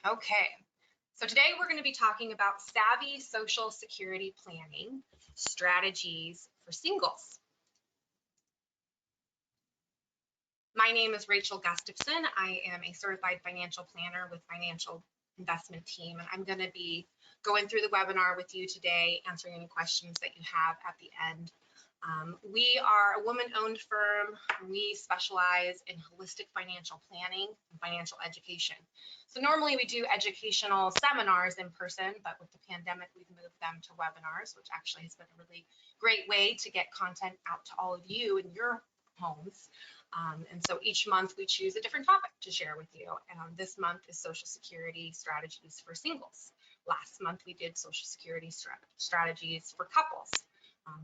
Okay, so today we're going to be talking about savvy Social Security planning strategies for singles. My name is Rachel Gustafson. I am a certified financial planner with Financial Investment Team, and I'm going to be going through the webinar with you today, answering any questions that you have at the end. We are a woman-owned firm. We specialize in holistic financial planning and financial education. So normally we do educational seminars in person, but with the pandemic, we've moved them to webinars, which actually has been a really great way to get content out to all of you in your homes. And so each month we choose a different topic to share with you. And this month is Social Security strategies for singles. Last month we did Social Security strategies for couples.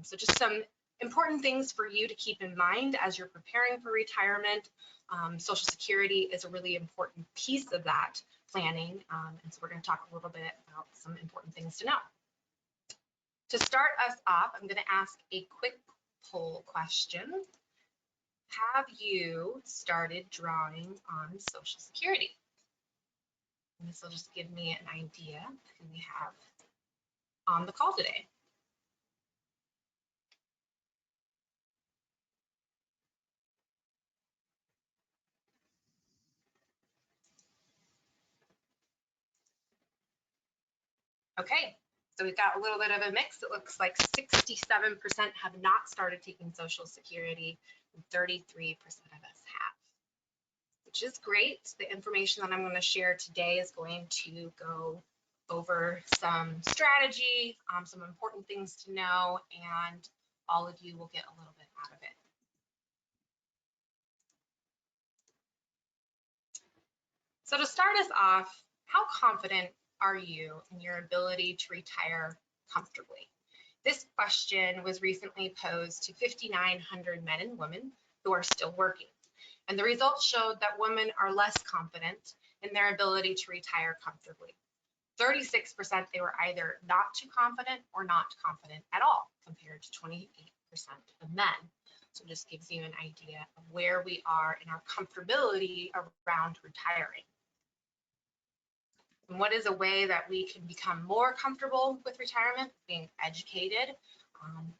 So just some important things for you to keep in mind as you're preparing for retirement. Social Security is a really important piece of that planning. And so we're going to talk a little bit about some important things to know. To start us off, I'm going to ask a quick poll question. Have you started drawing on Social Security? And this will just give me an idea of who we have on the call today. Okay, so we've got a little bit of a mix. It looks like 67% have not started taking Social Security, and 33% of us have, which is great. The information that I'm going to share today is going to go over some strategy, some important things to know, and all of you will get a little bit out of it. So to start us off, how confident are you in your ability to retire comfortably? This question was recently posed to 5,900 men and women who are still working. And the results showed that women are less confident in their ability to retire comfortably. 36% they were either not too confident or not confident at all, compared to 28% of men. So it just gives you an idea of where we are in our comfortability around retiring. And what is a way that we can become more comfortable with retirement? Being educated.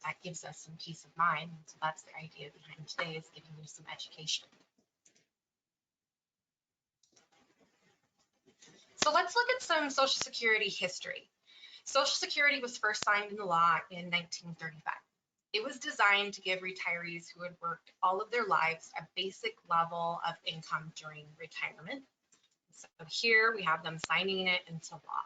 That gives us some peace of mind. So that's the idea behind today, is giving you some education. So let's look at some Social Security history. Social Security was first signed into law in 1935. It was designed to give retirees who had worked all of their lives a basic level of income during retirement. So here we have them signing it into law.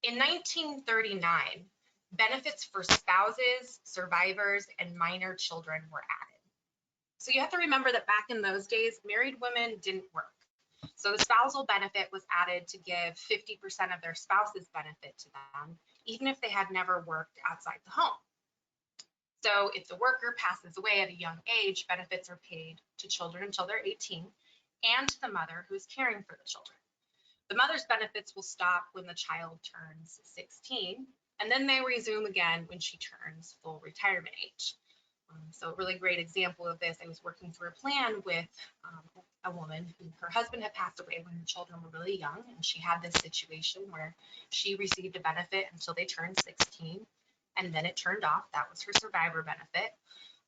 In 1939, benefits for spouses, survivors, and minor children were added. So you have to remember that back in those days, married women didn't work. So the spousal benefit was added to give 50% of their spouse's benefit to them, even if they had never worked outside the home. So if the worker passes away at a young age, benefits are paid to children until they're 18, and to the mother who is caring for the children. The mother's benefits will stop when the child turns 16, and then they resume again when she turns full retirement age. So a really great example of this, I was working through a plan with a woman who her husband had passed away when her children were really young, and she had this situation where she received a benefit until they turned 16, and then it turned off. That was her survivor benefit.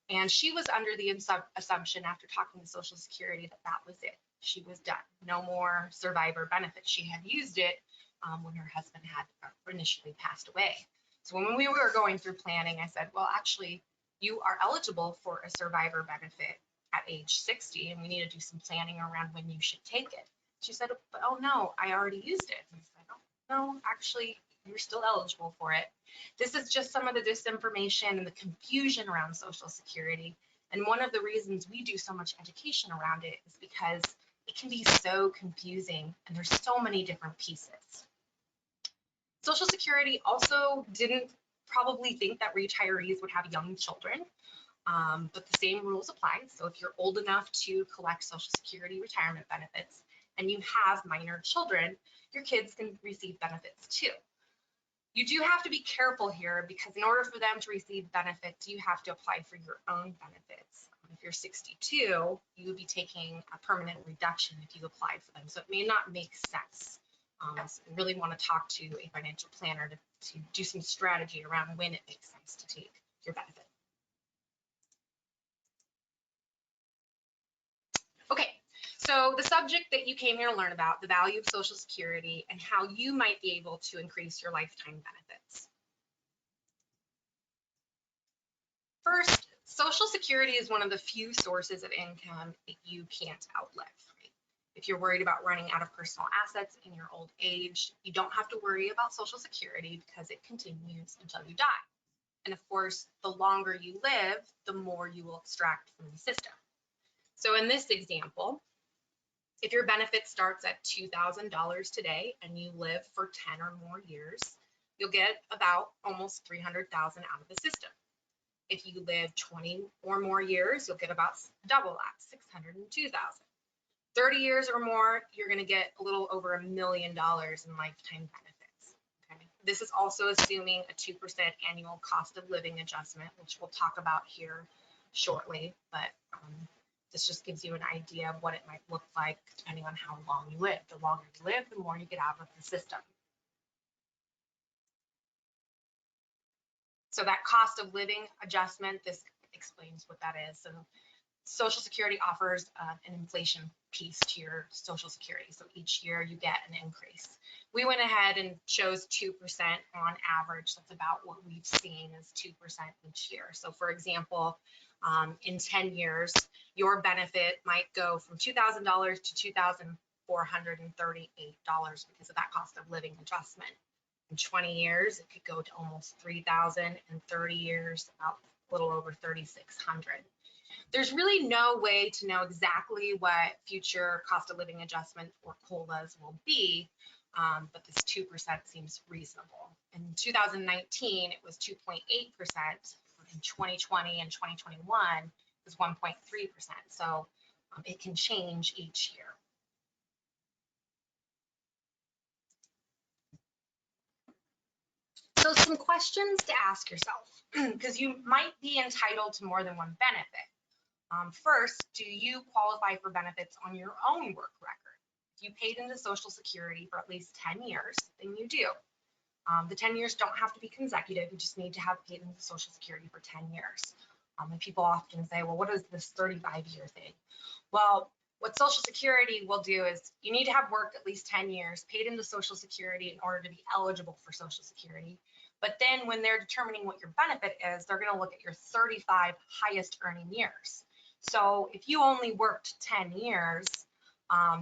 And she was under the assumption, after talking to Social Security, that that was it. She was done. No more survivor benefits. She had used it when her husband had initially passed away. So when we were going through planning, I said, well, actually, you are eligible for a survivor benefit at age 60, and we need to do some planning around when you should take it. She said, oh, no, I already used it. And I said, oh, no, actually, you're still eligible for it. This is just some of the disinformation and the confusion around Social Security. And one of the reasons we do so much education around it is because it can be so confusing, and there's so many different pieces. Social Security also didn't probably think that retirees would have young children, but the same rules apply. So if you're old enough to collect Social Security retirement benefits and you have minor children, your kids can receive benefits too. You do have to be careful here, because in order for them to receive benefits, you have to apply for your own benefits. If you're 62, you would be taking a permanent reduction if you applied for them. So it may not make sense. So you really want to talk to a financial planner to do some strategy around when it makes sense to take your benefit. Okay, so the subject that you came here to learn about, the value of Social Security and how you might be able to increase your lifetime benefits. First, Social Security is one of the few sources of income that you can't outlive. Right? If you're worried about running out of personal assets in your old age, you don't have to worry about Social Security because it continues until you die. And of course, the longer you live, the more you will extract from the system. So in this example, if your benefit starts at $2,000 today and you live for 10 or more years, you'll get about almost $300,000 out of the system. If you live 20 or more years, you'll get about double that, $602,000. 30 years or more, you're going to get a little over $1 million in lifetime benefits. Okay? This is also assuming a 2% annual cost of living adjustment, which we'll talk about here shortly, but this just gives you an idea of what it might look like depending on how long you live. The longer you live, the more you get out of the system. So that cost of living adjustment, this explains what that is. So Social Security offers an inflation piece to your Social Security. So each year you get an increase. We went ahead and chose 2% on average. That's about what we've seen is 2% each year. So for example, in 10 years, your benefit might go from $2,000 to $2,438 because of that cost of living adjustment. In 20 years, it could go to almost $3,000. In 30 years, about a little over $3,600. There's really no way to know exactly what future cost of living adjustment or COLAs will be, but this 2% seems reasonable. In 2019, it was 2.8%. In 2020 and 2021, it was 1.3%. So it can change each year. So some questions to ask yourself, because you might be entitled to more than one benefit. First, do you qualify for benefits on your own work record? If you paid into Social Security for at least 10 years, then you do. The 10 years don't have to be consecutive. You just need to have paid into Social Security for 10 years. And people often say, well, what is this 35-year thing? Well, what Social Security will do is you need to have worked at least 10 years, paid into Social Security in order to be eligible for Social Security. But then when they're determining what your benefit is, they're going to look at your 35 highest earning years. So if you only worked 10 years,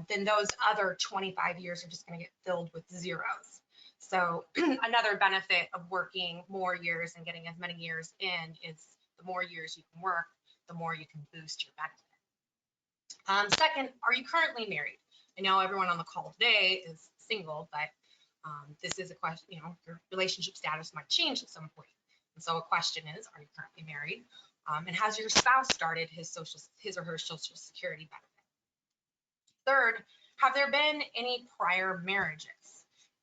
then those other 25 years are just going to get filled with zeros. So another benefit of working more years and getting as many years in is the more years you can work, the more you can boost your benefit. Second, are you currently married? I know everyone on the call today is single, but this is a question, your relationship status might change at some point. And so a question is, are you currently married? And has your spouse started his or her Social Security benefit? Third, have there been any prior marriages?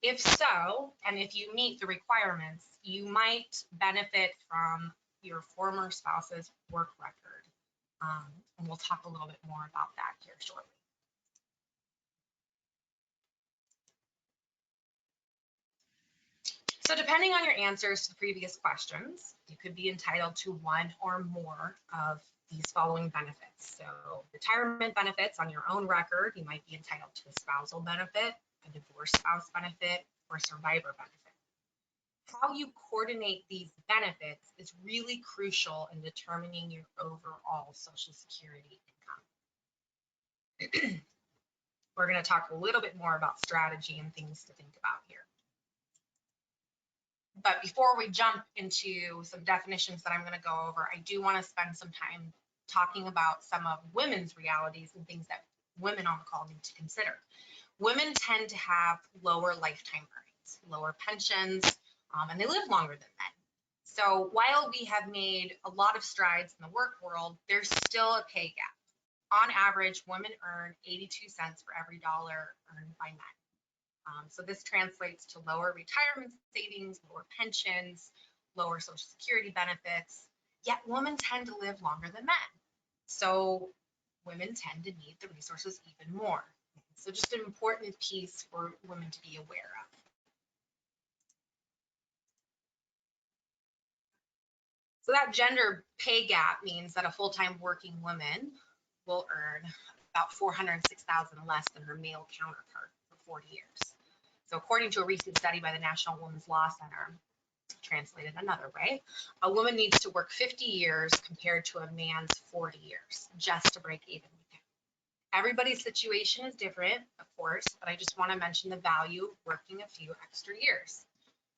If so, and if you meet the requirements, you might benefit from your former spouse's work record. And we'll talk a little bit more about that here shortly. So depending on your answers to the previous questions, you could be entitled to one or more of these following benefits. So retirement benefits on your own record, you might be entitled to a spousal benefit, a divorced spouse benefit, or a survivor benefit. How you coordinate these benefits is really crucial in determining your overall Social Security income. We're going to talk a little bit more about strategy and things to think about here. But before we jump into some definitions that I'm going to go over, I do want to spend some time talking about some of women's realities and things that women on the call need to consider. Women tend to have lower lifetime earnings, lower pensions, and they live longer than men. So while we have made a lot of strides in the work world, there's still a pay gap. On average, women earn 82 cents for every dollar earned by men. So this translates to lower retirement savings, lower pensions, lower Social Security benefits, yet women tend to live longer than men. So women tend to need the resources even more. So just an important piece for women to be aware of. So that gender pay gap means that a full-time working woman will earn about $406,000 less than her male counterpart for 40 years. So according to a recent study by the National Women's Law Center, translated another way, a woman needs to work 50 years compared to a man's 40 years just to break even with him. Everybody's situation is different, of course, but I just want to mention the value of working a few extra years.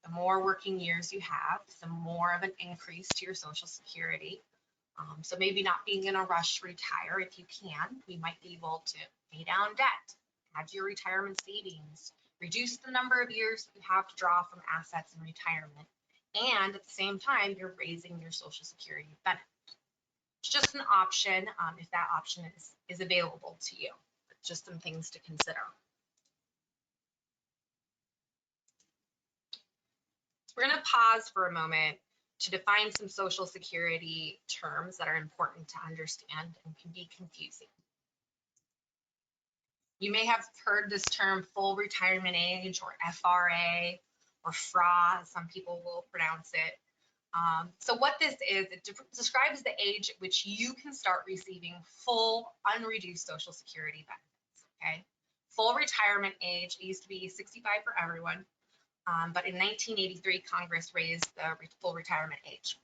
The more working years you have, the more of an increase to your Social Security. So maybe not being in a rush to retire if you can, we might be able to pay down debt, add to your retirement savings, reduce the number of years that you have to draw from assets in retirement, and at the same time, you're raising your Social Security benefit. It's just an option if that option is available to you. Just some things to consider. So we're going to pause for a moment to define some Social Security terms that are important to understand and can be confusing. You may have heard this term full retirement age, or FRA, or FRA, some people will pronounce it. So what this is, it describes the age at which you can start receiving full unreduced Social Security benefits, okay? Full retirement age, it used to be 65 for everyone, but in 1983, Congress raised the full retirement age.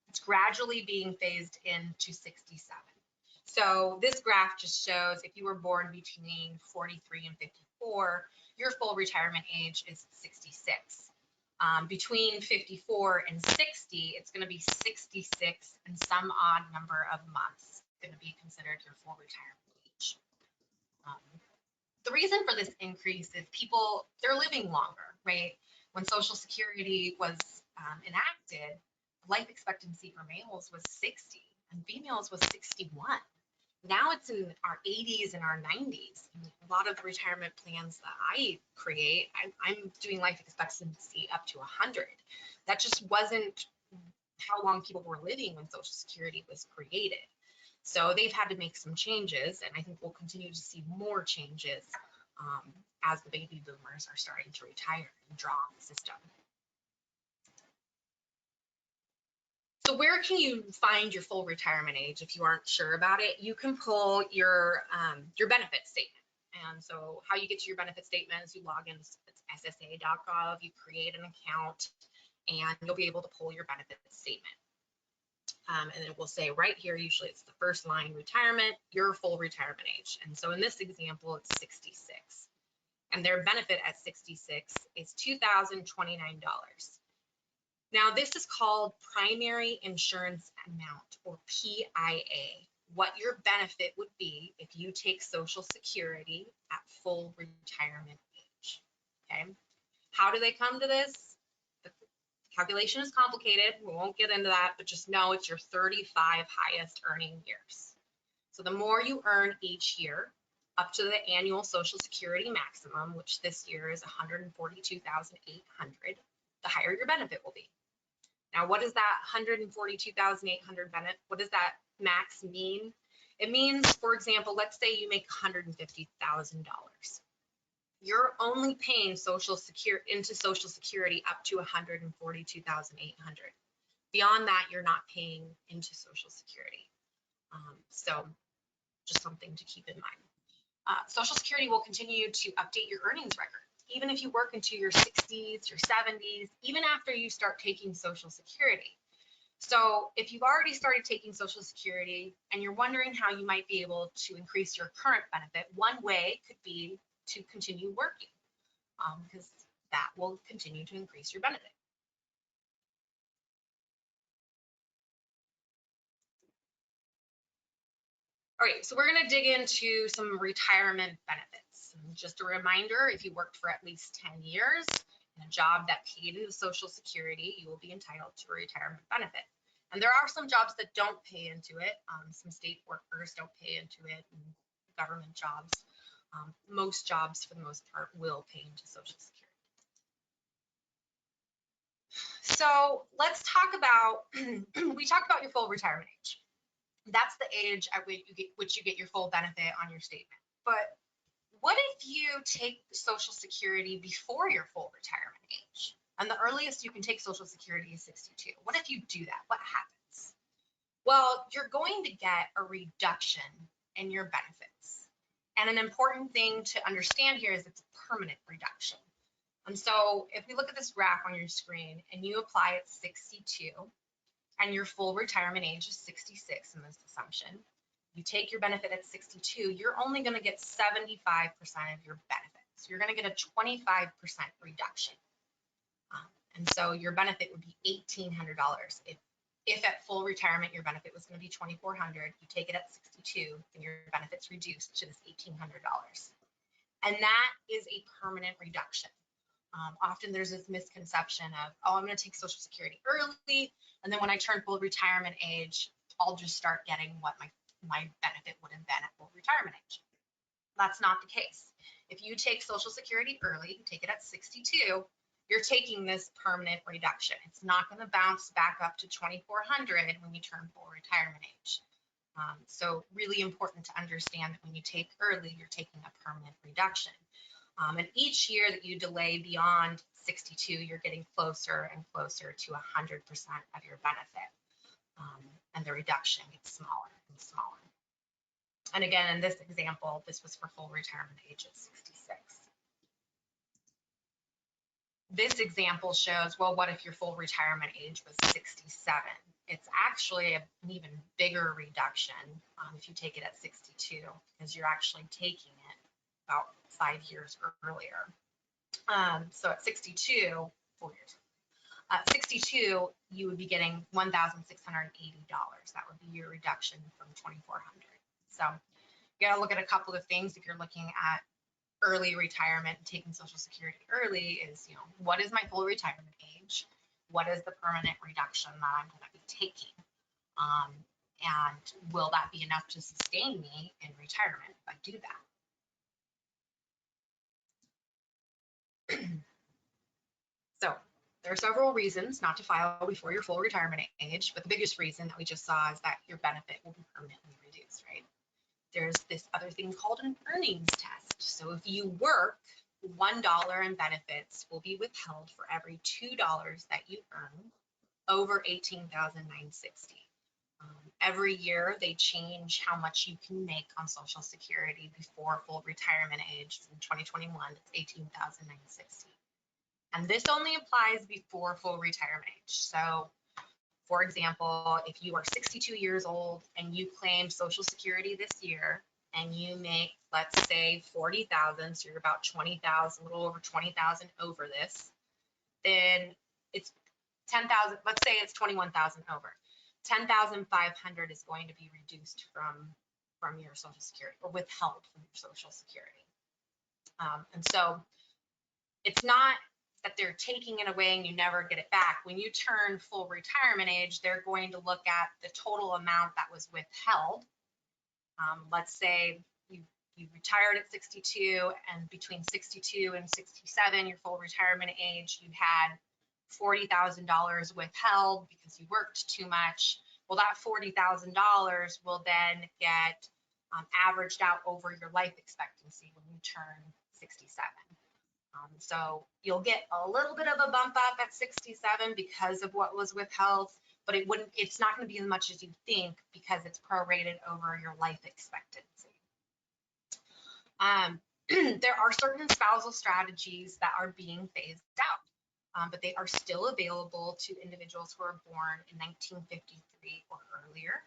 It's gradually being phased into 67. So this graph just shows if you were born between 43 and 54, your full retirement age is 66. Between 54 and 60, it's going to be 66 and some odd number of months going to be considered your full retirement age. The reason for this increase is people, they're living longer, right? When Social Security was enacted, life expectancy for males was 60 and females was 61. Now it's in our 80s and our 90s. A lot of the retirement plans that I create, I'm doing life expectancy up to 100. That just wasn't how long people were living when Social Security was created. So they've had to make some changes, and I think we'll continue to see more changes as the baby boomers are starting to retire and draw on the system. So where can you find your full retirement age if you aren't sure about it? You can pull your benefit statement. And so how you get to your benefit statement is you log in, it's ssa.gov, you create an account, and you'll be able to pull your benefit statement. And it will say right here, usually it's the first line, retirement, your full retirement age. And so in this example, it's 66. And their benefit at 66 is $2,029. Now, this is called primary insurance amount, or PIA, what your benefit would be if you take Social Security at full retirement age, okay? How do they come to this? The calculation is complicated. We won't get into that, but just know it's your 35 highest earning years. So the more you earn each year, up to the annual Social Security maximum, which this year is $142,800, the higher your benefit will be. Now, what does that $142,800 benefit, what does that max mean? It means, for example, let's say you make $150,000. You're only paying into Social Security up to $142,800. Beyond that, you're not paying into Social Security. So just something to keep in mind. Social Security will continue to update your earnings record. Even if you work into your 60s, your 70s, even after you start taking Social Security. So if you've already started taking Social Security and you're wondering how you might be able to increase your current benefit, one way could be to continue working, because that will continue to increase your benefit. All right, so we're going to dig into some retirement benefits. Just a reminder, if you worked for at least 10 years in a job that paid into Social Security, you will be entitled to a retirement benefit. And there are some jobs that don't pay into it. Some state workers don't pay into it, and government jobs. Most jobs, for the most part, will pay into Social Security. So let's talk about, we talked about your full retirement age. That's the age at which you get your full benefit on your statement. But what if you take Social Security before your full retirement age? And the earliest you can take Social Security is 62. What if you do that? What happens? Well, you're going to get a reduction in your benefits. And an important thing to understand here is it's a permanent reduction. And so if we look at this graph on your screen and you apply at 62 and your full retirement age is 66 in this assumption, you take your benefit at 62, you're only going to get 75% of your benefits. You're going to get a 25% reduction. And so your benefit would be $1,800. If at full retirement your benefit was going to be $2,400, you take it at 62, and your benefits reduced to this $1,800. And that is a permanent reduction. Often there's this misconception of, oh, I'm going to take Social Security early, and then when I turn full retirement age, I'll just start getting what my benefit would have been at full retirement age. That's not the case. If you take Social Security early, you take it at 62, you're taking this permanent reduction. It's not going to bounce back up to 2,400 when you turn full retirement age. So really important to understand that when you take early, you're taking a permanent reduction. And each year that you delay beyond 62, you're getting closer and closer to 100% of your benefit. And the reduction gets smaller and smaller. And again, in this example, this was for full retirement age at 66. This example shows, well, what if your full retirement age was 67? It's actually an even bigger reduction if you take it at 62, because you're actually taking it about 5 years earlier. So at 62, 4 years. At 62, you would be getting $1,680. That would be your reduction from 2,400. So you got to look at a couple of things if you're looking at early retirement and taking Social Security early is, what is my full retirement age? What is the permanent reduction that I'm going to be taking? And will that be enough to sustain me in retirement if I do that? So there are several reasons not to file before your full retirement age, but the biggest reason that we just saw is that your benefit will be permanently reduced, right? There's this other thing called an earnings test. So if you work, $1 in benefits will be withheld for every $2 that you earn over $18,960. Every year they change how much you can make on Social Security before full retirement age. In 2021, it's $18,960. And this only applies before full retirement age. So for example, if you are 62 years old and you claim Social Security this year and you make, let's say, 40,000, so you're about 20,000, a little over 20,000 over this, then it's 10,000, let's say it's 21,000 over. 10,500 is going to be reduced from your Social Security, or withheld from your Social Security. And so it's not that they're taking it away and you never get it back. When you turn full retirement age, they're going to look at the total amount that was withheld. Let's say you retired at 62, and between 62 and 67, your full retirement age, you had $40,000 withheld because you worked too much. Well, that $40,000 will then get averaged out over your life expectancy when you turn 67. So you'll get a little bit of a bump up at 67 because of what was withheld, but it's not going to be as much as you think because it's prorated over your life expectancy. There are certain spousal strategies that are being phased out, but they are still available to individuals who are born in 1953 or earlier.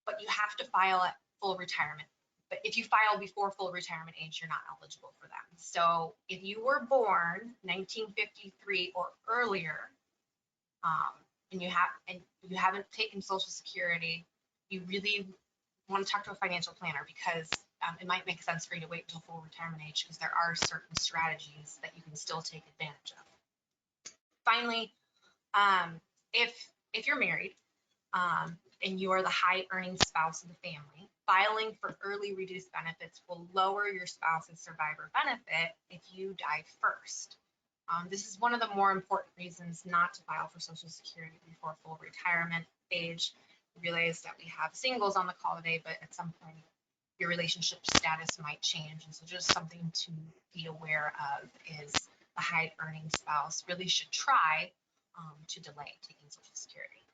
But you have to file at full retirement. But if you file before full retirement age, you're not eligible for them. So if you were born 1953 or earlier, and you haven't taken Social Security, you really want to talk to a financial planner, because it might make sense for you to wait until full retirement age, because there are certain strategies that you can still take advantage of. Finally, if you're married and you are the high earning spouse of the family, filing for early reduced benefits will lower your spouse's survivor benefit if you die first. This is one of the more important reasons not to file for Social Security before full retirement age. realize that we have singles on the call today, but at some point your relationship status might change. And so just something to be aware of is a high earning spouse really should try to delay taking Social Security.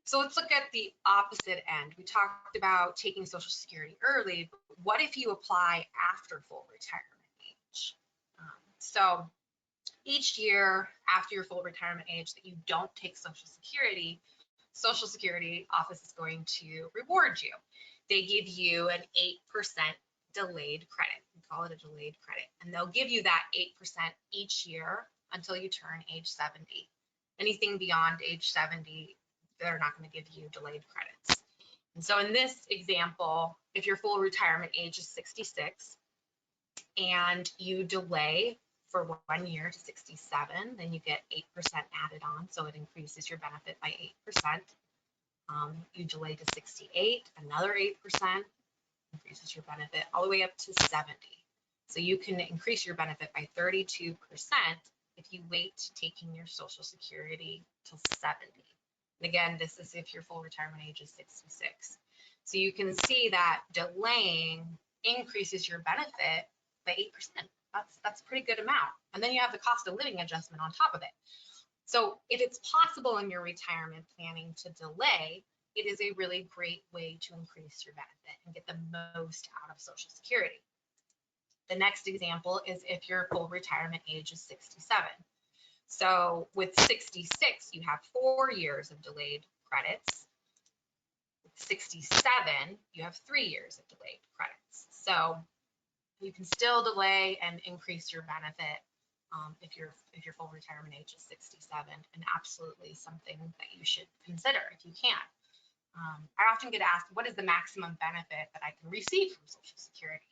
So let's look at the opposite end. We talked about taking Social Security early, but what if you apply after full retirement age? So each year after your full retirement age that you don't take Social Security office is going to reward you. They give you an 8% delayed credit. We call it a delayed credit. And they'll give you that 8% each year until you turn age 70. Anything beyond age 70, they're not going to give you delayed credits. And so in this example, if your full retirement age is 66 and you delay for 1 year to 67, then you get 8% added on, so it increases your benefit by 8%. You delay to 68, another 8%, increases your benefit all the way up to 70. So you can increase your benefit by 32% if you wait taking your Social Security till 70. And again, this is if your full retirement age is 66. So you can see that delaying increases your benefit by 8%. That's a pretty good amount. And then you have the cost of living adjustment on top of it. So if it's possible in your retirement planning to delay, it is a really great way to increase your benefit and get the most out of Social Security. The next example is if your full retirement age is 67. So with 66, you have 4 years of delayed credits. With 67, you have 3 years of delayed credits. So you can still delay and increase your benefit if your full retirement age is 67, and absolutely something that you should consider if you can. I often get asked, what is the maximum benefit that I can receive from Social Security?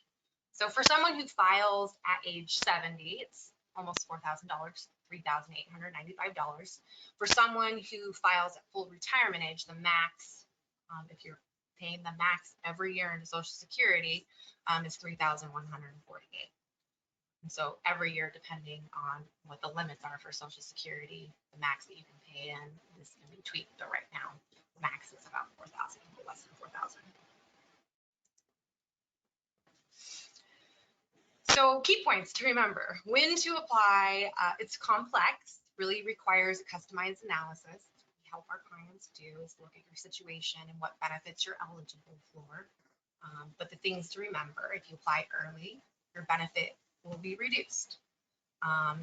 So for someone who files at age 70, it's almost $4,000, $3,895. For someone who files at full retirement age, the max, if you're paying the max every year into Social Security, is $3,148. And so every year, depending on what the limits are for Social Security, the max that you can pay in is going to be tweaked. But right now, the max is about $4,000, less than $4,000. So key points to remember: when to apply. It's complex, really requires a customized analysis. We help our clients do is look at your situation and what benefits you're eligible for. But the things to remember: if you apply early, your benefit will be reduced.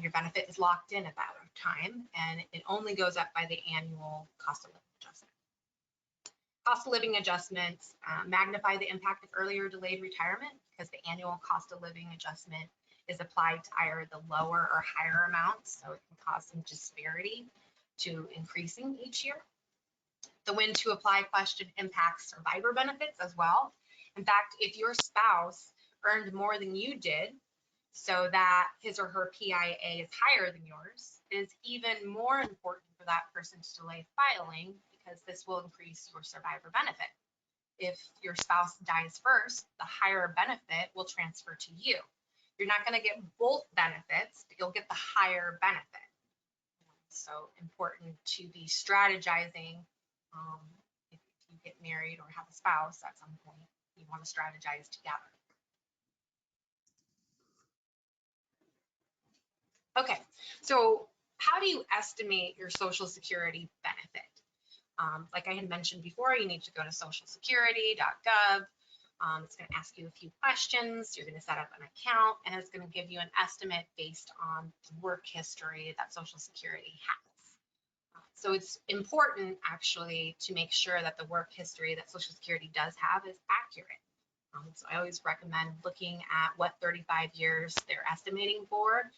Your benefit is locked in at that time, and it only goes up by the annual cost of living adjustment. Cost of living adjustments magnify the impact of earlier delayed retirement because the annual cost of living adjustment is applied to either the lower or higher amounts, so it can cause some disparity to increasing each year. The when to apply question impacts survivor benefits as well. In fact, if your spouse earned more than you did, so that his or her PIA is higher than yours, it is even more important for that person to delay filing because this will increase your survivor benefit. If your spouse dies first, the higher benefit will transfer to you. You're not going to get both benefits, but you'll get the higher benefit. So important to be strategizing. If you get married or have a spouse at some point, you want to strategize together. Okay, so how do you estimate your Social Security benefit? Like I had mentioned before, you need to go to socialsecurity.gov. It's going to ask you a few questions. You're going to set up an account, and it's going to give you an estimate based on the work history that Social Security has. So it's important, actually, to make sure that the work history that Social Security does have is accurate. So I always recommend looking at what 35 years they're estimating for.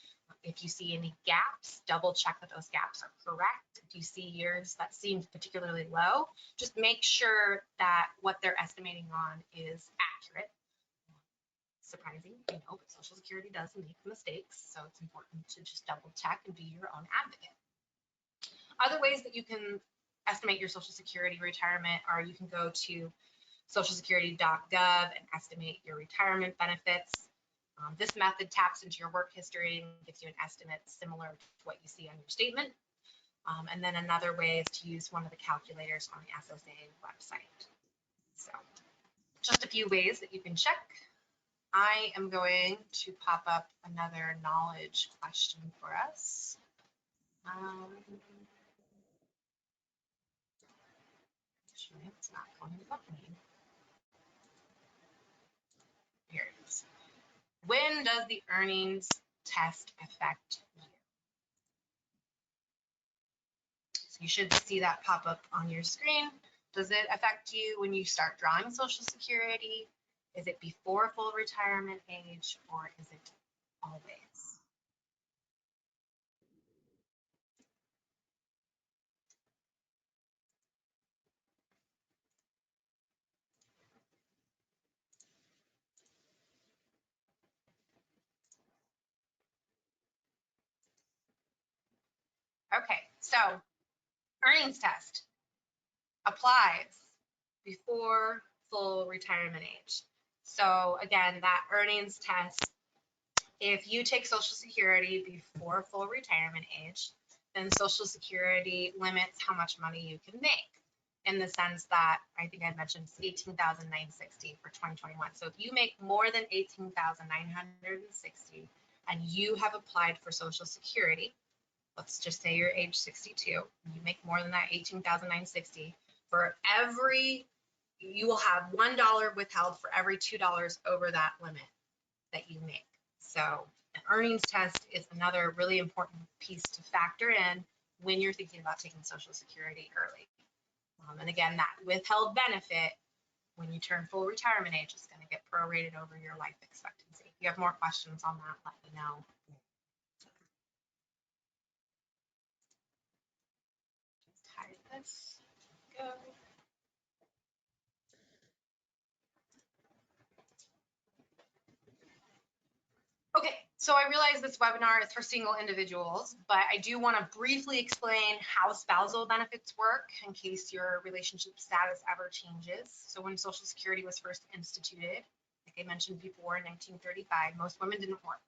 If you see any gaps, double check that those gaps are correct. If you see years that seem particularly low, just make sure that what they're estimating on is accurate. Surprising, but Social Security does make mistakes, so it's important to just double check and be your own advocate. Other ways that you can estimate your Social Security retirement are you can go to socialsecurity.gov and estimate your retirement benefits. This method taps into your work history and gives you an estimate similar to what you see on your statement. And then another way is to use one of the calculators on the SSA website. So just a few ways that you can check. I am going to pop up another knowledge question for us. Actually, it's not going to let me. Here it is. When does the earnings test affect you? So you should see that pop up on your screen. Does it affect you when you start drawing Social Security? Is it before full retirement age, or is it always? Okay, so earnings test applies before full retirement age. So again, that earnings test, if you take Social Security before full retirement age, then Social Security limits how much money you can make, in the sense that I think I mentioned it's $18,960 for 2021. So if you make more than $18,960 and you have applied for Social Security, let's just say you're age 62, you make more than that $18,960, for every, you will have $1 withheld for every $2 over that limit that you make. So an earnings test is another really important piece to factor in when you're thinking about taking Social Security early. And again, that withheld benefit, when you turn full retirement age, is going to get prorated over your life expectancy. If you have more questions on that, let me know. Just hide this. Go. Okay, so I realize this webinar is for single individuals, but I do want to briefly explain how spousal benefits work in case your relationship status ever changes. So when Social Security was first instituted, like I mentioned before, in 1935, most women didn't work.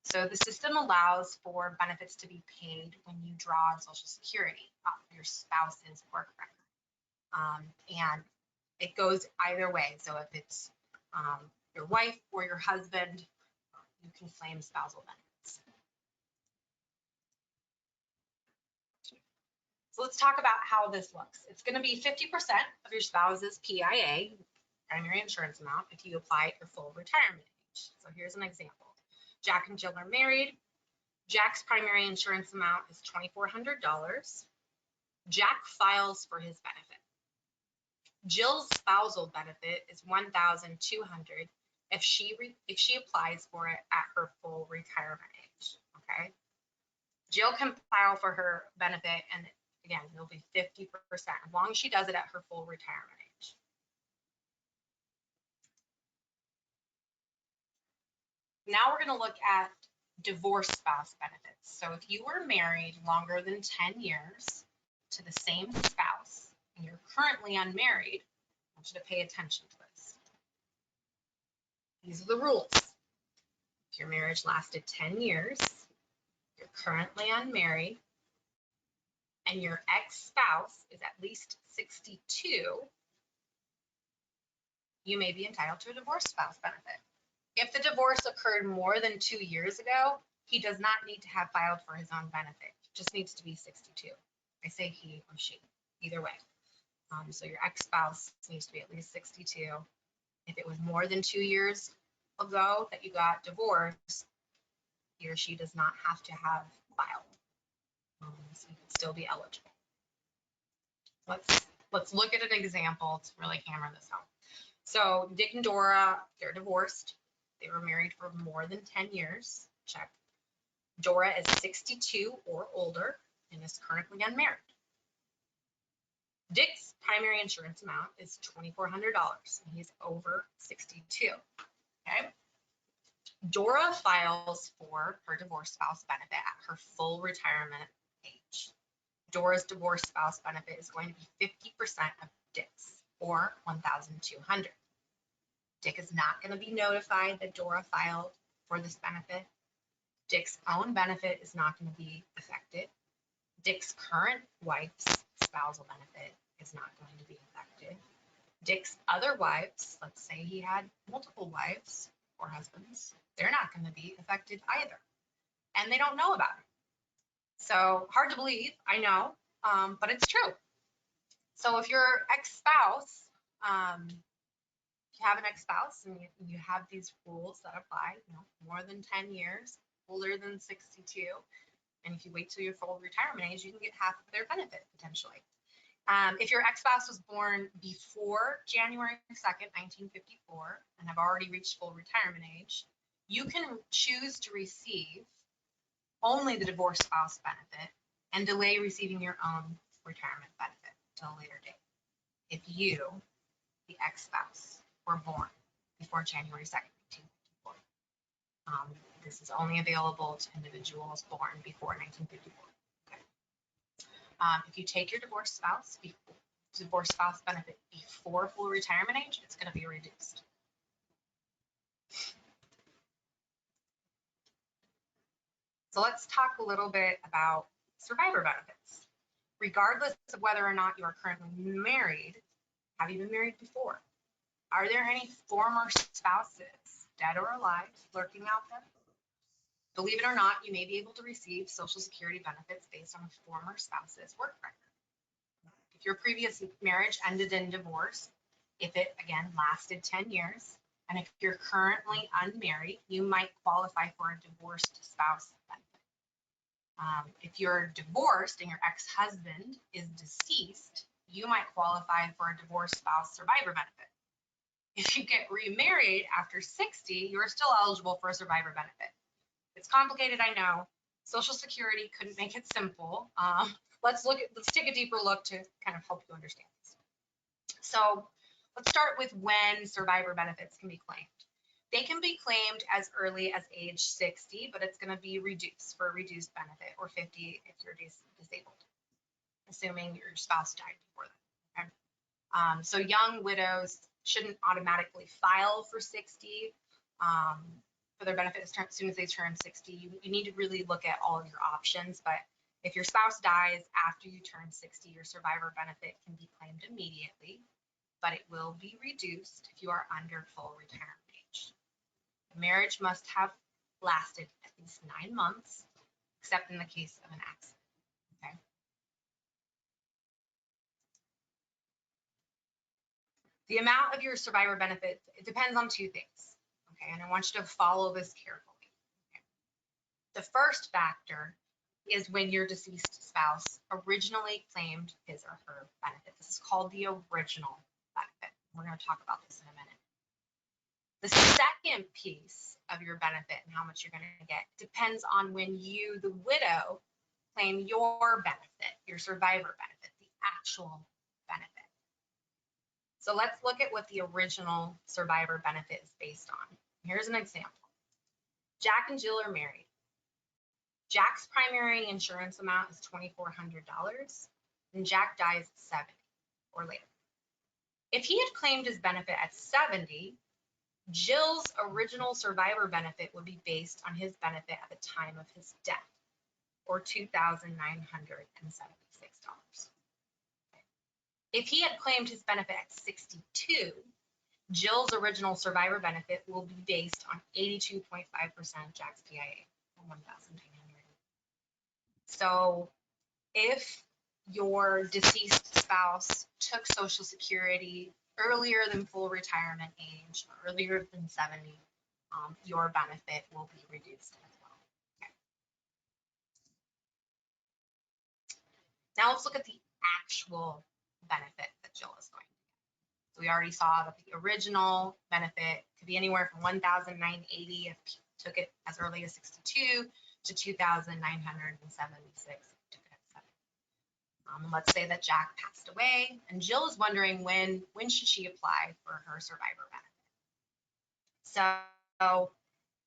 So the system allows for benefits to be paid when you draw on Social Security off your spouse's work record. And it goes either way. So if it's your wife or your husband, you can claim spousal benefits. So let's talk about how this looks. It's going to be 50% of your spouse's PIA, primary insurance amount, if you apply at your full retirement age. So here's an example. Jack and Jill are married. Jack's primary insurance amount is $2,400. Jack files for his benefit. Jill's spousal benefit is $1,200 if she applies for it at her full retirement age. Okay. Jill can file for her benefit, and again, it'll be 50% as long as she does it at her full retirement age. Now we're going to look at divorce spouse benefits. So if you were married longer than 10 years to the same spouse and you're currently unmarried, I want you to pay attention to this. These are the rules. If your marriage lasted 10 years, you're currently unmarried, and your ex-spouse is at least 62, you may be entitled to a divorce spouse benefit. If the divorce occurred more than 2 years ago, he does not need to have filed for his own benefit. He just needs to be 62. I say he or she, either way. So your ex-spouse needs to be at least 62. If it was more than 2 years ago that you got divorced, he or she does not have to have filed. So you can still be eligible. Let's look at an example to really hammer this home. So Dick and Dora, they're divorced. They were married for more than 10 years. Check. Dora is 62 or older and is currently unmarried. Dick's primary insurance amount is $2,400 and he's over 62. Okay. Dora files for her divorce spouse benefit at her full retirement age. Dora's divorce spouse benefit is going to be 50% of Dick's, or $1,200. Dick is not going to be notified that Dora filed for this benefit. Dick's own benefit is not going to be affected. Dick's current wife's spousal benefit is not going to be affected. Dick's other wives, let's say he had multiple wives or husbands, they're not going to be affected either. And they don't know about it. So hard to believe, I know, but it's true. So if your ex-spouse, if you have an ex-spouse and you have these rules that apply, more than 10 years, older than 62, and if you wait till your full retirement age, you can get half of their benefit potentially. If your ex-spouse was born before January 2nd, 1954, and have already reached full retirement age, you can choose to receive only the divorced spouse benefit and delay receiving your own retirement benefit till a later date. If you, the ex-spouse, were born before January 2nd, 1954. This is only available to individuals born before 1954. Okay. If you take your divorced spouse benefit before full retirement age, it's going to be reduced. So let's talk a little bit about survivor benefits. Regardless of whether or not you are currently married, have you been married before? Are there any former spouses, dead or alive, lurking out there? Believe it or not, you may be able to receive Social Security benefits based on a former spouse's work record. If your previous marriage ended in divorce, if it, again, lasted 10 years, and if you're currently unmarried, you might qualify for a divorced spouse benefit. If you're divorced and your ex-husband is deceased, you might qualify for a divorced spouse survivor benefit. If you get remarried after 60, you're still eligible for a survivor benefit. It's complicated, I know. Social Security couldn't make it simple. Let's take a deeper look to kind of help you understand this. So let's start with when survivor benefits can be claimed. They can be claimed as early as age 60, but it's going to be reduced for a reduced benefit, or 50 if you're disabled, assuming your spouse died before that. Okay? So young widows shouldn't automatically file for 60 for their benefit as soon as they turn 60. You need to really look at all of your options, but if your spouse dies after you turn 60, your survivor benefit can be claimed immediately, but it will be reduced if you are under full retirement age. The marriage must have lasted at least 9 months, except in the case of an accident. Okay. The amount of your survivor benefit, it depends on 2 things. Okay, and I want you to follow this carefully. Okay. The first factor is when your deceased spouse originally claimed his or her benefit. This is called the original benefit. We're going to talk about this in a minute. The second piece of your benefit and how much you're going to get depends on when you, the widow, claim your benefit, your survivor benefit, the actual benefit. So let's look at what the original survivor benefit is based on. Here's an example. Jack and Jill are married. Jack's primary insurance amount is $2,400, and Jack dies at 70 or later. If he had claimed his benefit at 70, Jill's original survivor benefit would be based on his benefit at the time of his death, or $2,976. If he had claimed his benefit at 62, Jill's original survivor benefit will be based on 82.5% Jack's PIA, or $1,900. So if your deceased spouse took Social Security earlier than full retirement age, or earlier than 70, your benefit will be reduced as well. Okay. Now let's look at the actual benefit that Jill is going to get. So we already saw that the original benefit could be anywhere from $1,980 if you took it as early as 62 to $2,976 if you took it at 70. Let's say that Jack passed away, and Jill is wondering when should she apply for her survivor benefit. So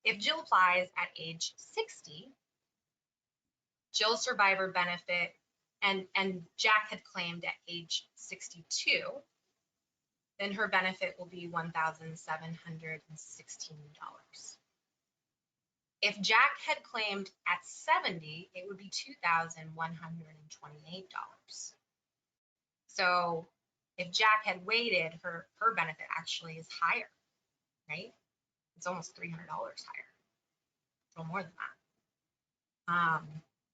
if Jill applies at age 60, Jill's survivor benefit, and Jack had claimed at age 62, then her benefit will be $1,716. If Jack had claimed at 70, it would be $2,128. So if Jack had waited, her benefit actually is higher, right? It's almost $300 higher, a little more than that.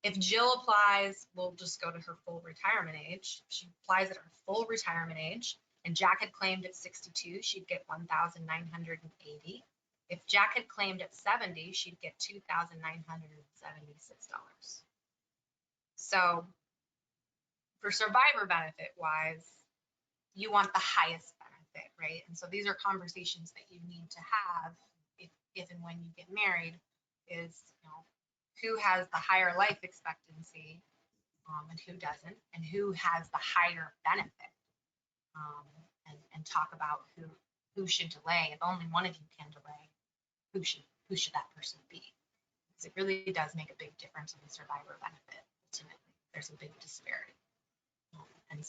If Jill applies, we'll just go to her full retirement age. If she applies at her full retirement age and Jack had claimed at 62, she'd get $1,980. If Jack had claimed at 70, she'd get $2,976. So for survivor benefit wise, you want the highest benefit, right? And so these are conversations that you need to have if and when you get married is, who has the higher life expectancy and who doesn't, and who has the higher benefit, and talk about who should delay. If only one of you can delay, who should that person be? Because it really does make a big difference in the survivor benefit. Ultimately, there's a big disparity, and the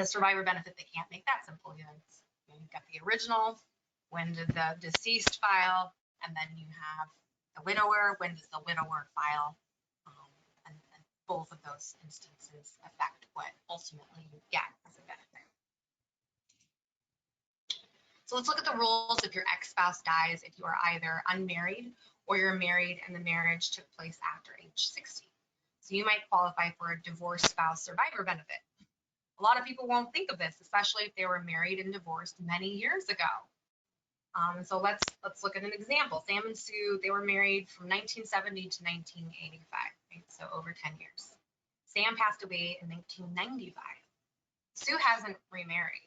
survivor benefit, they can't make that simple. You've got the original, when did the deceased file, and then you have the widower, when does the widower file, and both of those instances affect what ultimately you get as a benefit. So let's look at the rules if your ex-spouse dies, if you are either unmarried or you're married and the marriage took place after age 60. So you might qualify for a divorced spouse survivor benefit. A lot of people won't think of this, especially if they were married and divorced many years ago. So let's look at an example. Sam and Sue, they were married from 1970 to 1985, right? So over 10 years. Sam passed away in 1995. Sue hasn't remarried,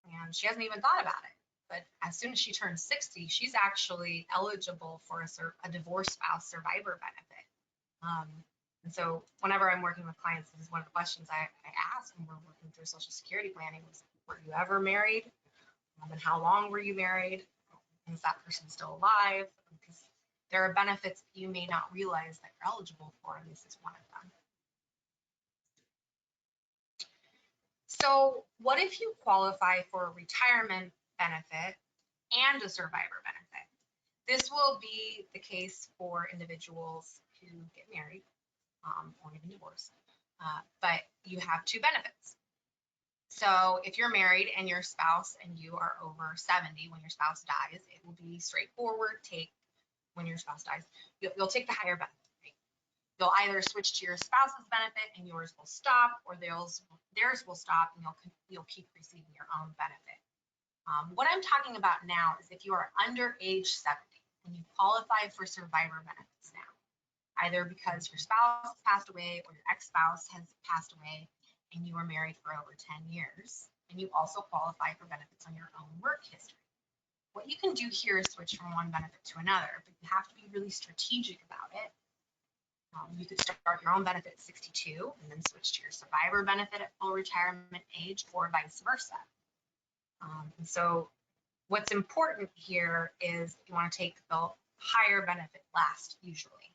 and she hasn't even thought about it. But as soon as she turns 60, she's actually eligible for a divorced spouse survivor benefit. And so whenever I'm working with clients, this is one of the questions I ask when we're working through Social Security planning was, were you ever married? And how long were you married? Is that person still alive? Because there are benefits you may not realize that you're eligible for, and this is one of them. So what if you qualify for a retirement benefit and a survivor benefit? This will be the case for individuals who get married or even divorced, but you have two benefits. So if you're married and your spouse and you are over 70 when your spouse dies, it will be straightforward. When your spouse dies, you'll take the higher benefit. Right? You'll either switch to your spouse's benefit and yours will stop, or theirs will stop and you'll keep receiving your own benefit. What I'm talking about now is if you are under age 70 and you qualify for survivor benefits now, either because your spouse has passed away or your ex-spouse has passed away and you were married for over 10 years, and you also qualify for benefits on your own work history. What you can do here is switch from one benefit to another, but you have to be really strategic about it. You could start your own benefit at 62 and then switch to your survivor benefit at full retirement age, or vice versa. And so what's important here is you want to take the higher benefit last, usually.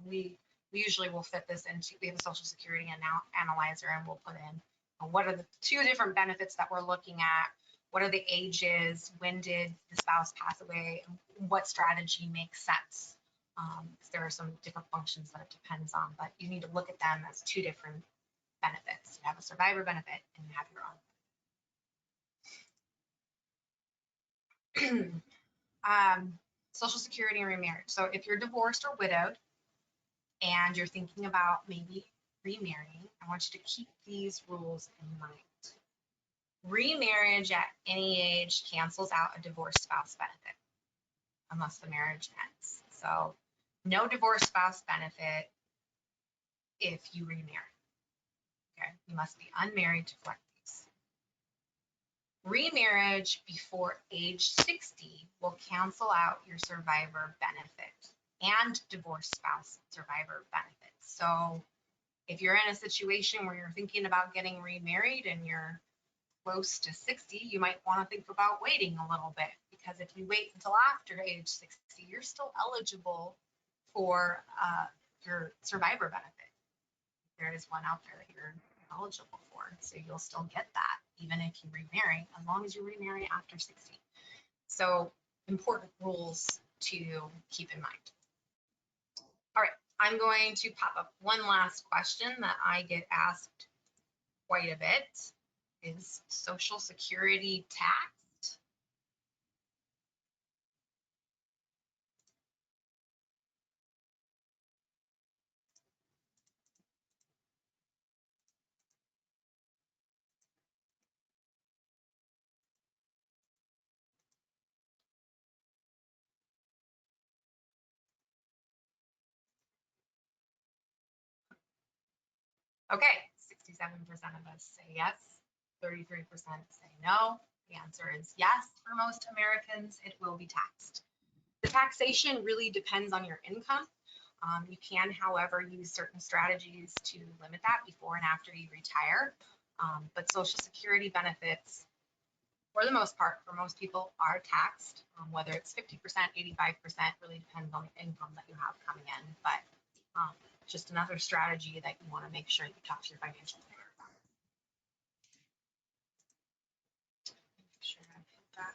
We usually will fit this into, we have a Social Security analyzer, and we'll put in what are the two different benefits that we're looking at, what are the ages, when did the spouse pass away, and what strategy makes sense. There are some different functions that it depends on, but you need to look at them as two different benefits. You have a survivor benefit and you have your own. Social Security and remarriage. So if you're divorced or widowed and you're thinking about maybe remarrying, I want you to keep these rules in mind. Remarriage at any age cancels out a divorced spouse benefit unless the marriage ends. So no divorced spouse benefit if you remarry. Okay, you must be unmarried to collect these. Remarriage before age 60 will cancel out your survivor benefit and divorced spouse survivor benefit. So if you're in a situation where you're thinking about getting remarried and you're close to 60, you might want to think about waiting a little bit, because if you wait until after age 60, you're still eligible for your survivor benefit. There is one out there that you're eligible for, so you'll still get that even if you remarry, as long as you remarry after 60. So important rules to keep in mind. All right, I'm going to pop up one last question that I get asked quite a bit. Is Social Security taxed? Okay, 67% of us say yes, 33% say no. The answer is yes. For most Americans, it will be taxed. The taxation really depends on your income. You can, however, use certain strategies to limit that before and after you retire. But Social Security benefits, for the most part, for most people, are taxed. Whether it's 50%, 85%, really depends on the income that you have coming in. But just another strategy that you want to make sure you talk to your financial planner about. Make sure I hit that.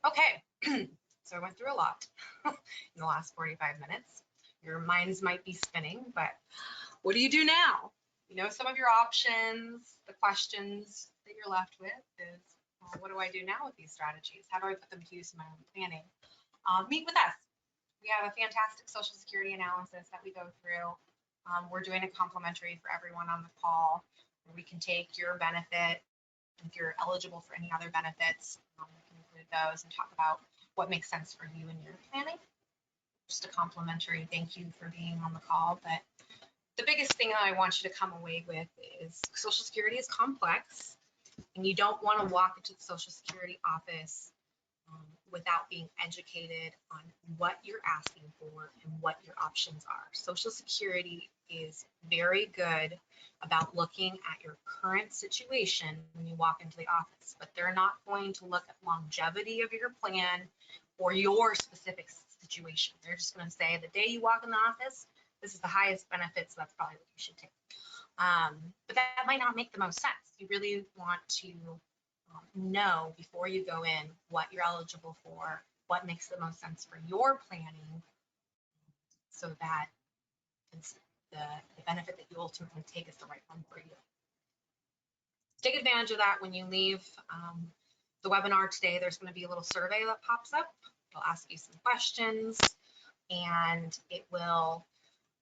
Okay, so I went through a lot in the last 45 minutes. Your minds might be spinning, but what do you do now? You know some of your options. The questions that you're left with is, well, what do I do now with these strategies? How do I put them to use in my own planning? Meet with us. We have a fantastic Social Security analysis that we go through. We're doing a complimentary for everyone on the call. We can take your benefit. If you're eligible for any other benefits, we can include those and talk about what makes sense for you and your planning. Just a complimentary thank you for being on the call. But the biggest thing that I want you to come away with is Social Security is complex, and you don't want to walk into the Social Security office without being educated on what you're asking for and what your options are. Social Security is very good about looking at your current situation when you walk into the office, but they're not going to look at longevity of your plan or your specific situation. They're just going to say the day you walk in the office, this is the highest benefits, so that's probably what you should take. But that might not make the most sense. You really want to know before you go in what you're eligible for, what makes the most sense for your planning, so that the benefit that you ultimately take is the right one for you. Take advantage of that when you leave the webinar today. There's going to be a little survey that pops up. It'll ask you some questions, and it will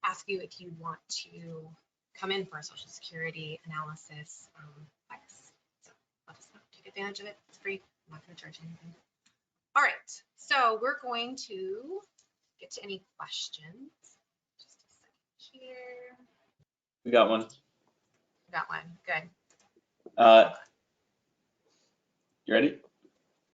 ask you if you want to come in for a Social Security analysis bias. So let us know. Take advantage of it. It's free. I'm not going to charge anything. All right. So we're going to get to any questions. Just a second here. We got one. We got one. Good. You ready?